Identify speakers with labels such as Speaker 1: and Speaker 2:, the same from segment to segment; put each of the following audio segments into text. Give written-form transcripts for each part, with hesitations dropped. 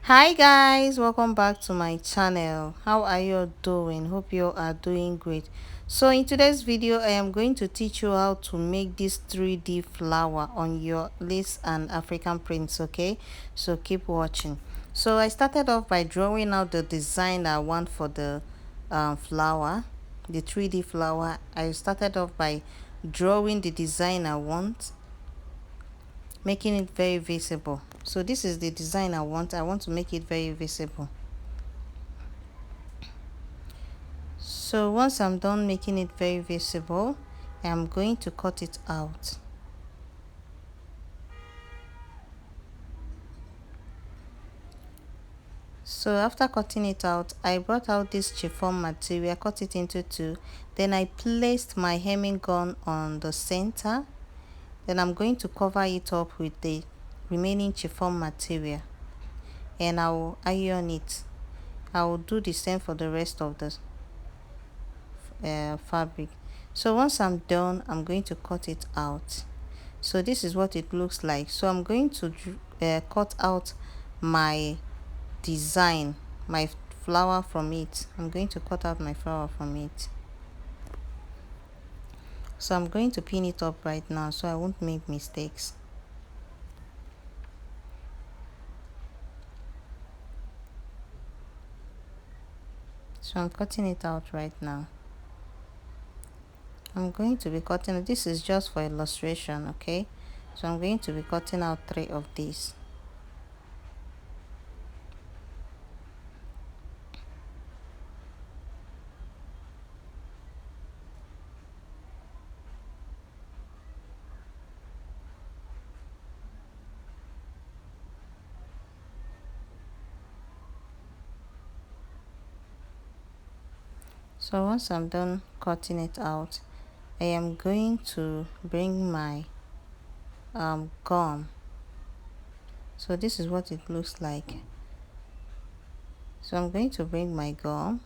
Speaker 1: Hi guys, welcome back to my channel. How are you doing? Hope you are doing great. So in today's video I am going to teach you how to make this 3D flower on your lace and African prints. Okay, so keep watching. So I started off by drawing out the design I want for the flower, the 3D flower. I started off by drawing the design I want, making it very visible. So this is the design I want to make it very visible. So once I'm done making it very visible, I'm going to cut it out. So after cutting it out, I brought out this chiffon material, cut it into two, then I placed my hemming gun on the center. Then I'm going to cover it up with the remaining chiffon material and I will iron it. I will do the same for the rest of the fabric. So once I'm done, I'm going to cut it out. So this is what it looks like. So I'm going to cut out my design, my flower from it. I'm going to cut out my flower from it. So I'm going to pin it up right now so I won't make mistakes. So I'm cutting it out right now. I'm going to be cutting, this is just for illustration, okay? So I'm going to be cutting out 3 of these. So once I'm done cutting it out, I am going to bring my gum. So this is what it looks like. So I'm going to bring my gum.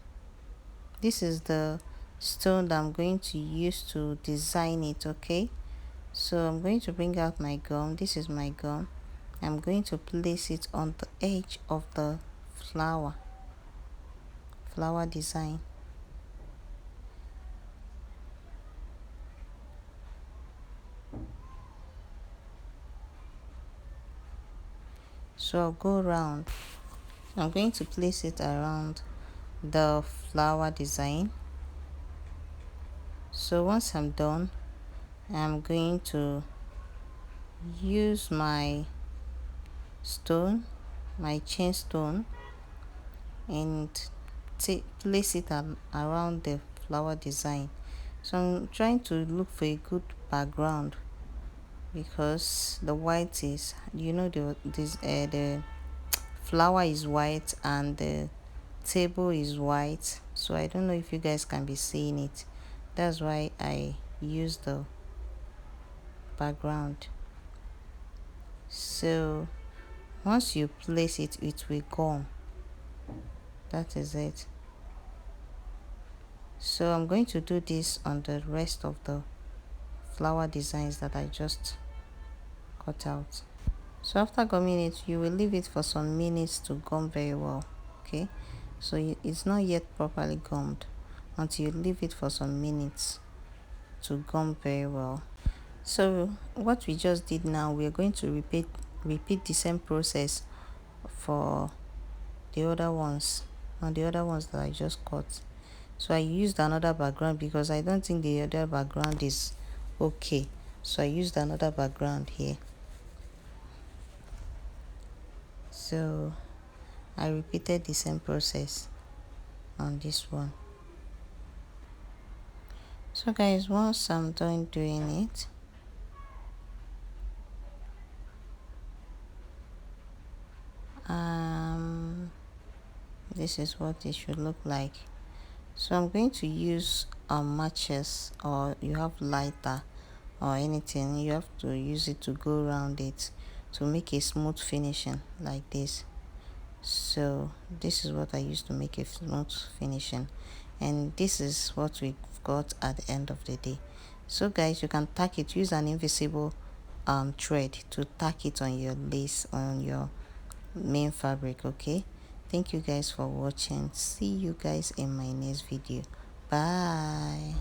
Speaker 1: This is the stone that I'm going to use to design it, okay? So I'm going to bring out my gum. This is my gum. I'm going to place it on the edge of the flower design. So I'll go around. I'm going to place it around the flower design. So once I'm done, I'm going to use my stone, my chain stone, and place it around the flower design. So I'm trying to look for a good background because the white is, the flower is white and the table is white, so I don't know if you guys can be seeing it. That's why I use the background. So once you place it, it will come. That is it. So I'm going to do this on the rest of the flower designs that I just cut out. So after gumming it, you will leave it for some minutes to gum very well, okay? So it's not yet properly gummed until you leave it for some minutes to gum very well. So what we just did now, we are going to repeat the same process for the other ones, and the other ones that I just cut. So I used another background because I don't think the other background is okay, so I used another background here. So I repeated the same process on this one. So guys, once I'm done doing it, this is what it should look like. So I'm going to use matches, or you have lighter or anything, you have to use it to go around it to make a smooth finishing like this. So this is what I used to make a smooth finishing, and this is what we got at the end of the day. So guys, you can tack it, use an invisible thread to tack it on your lace, on your main fabric. Okay, thank you guys for watching. See you guys in my next video. Bye.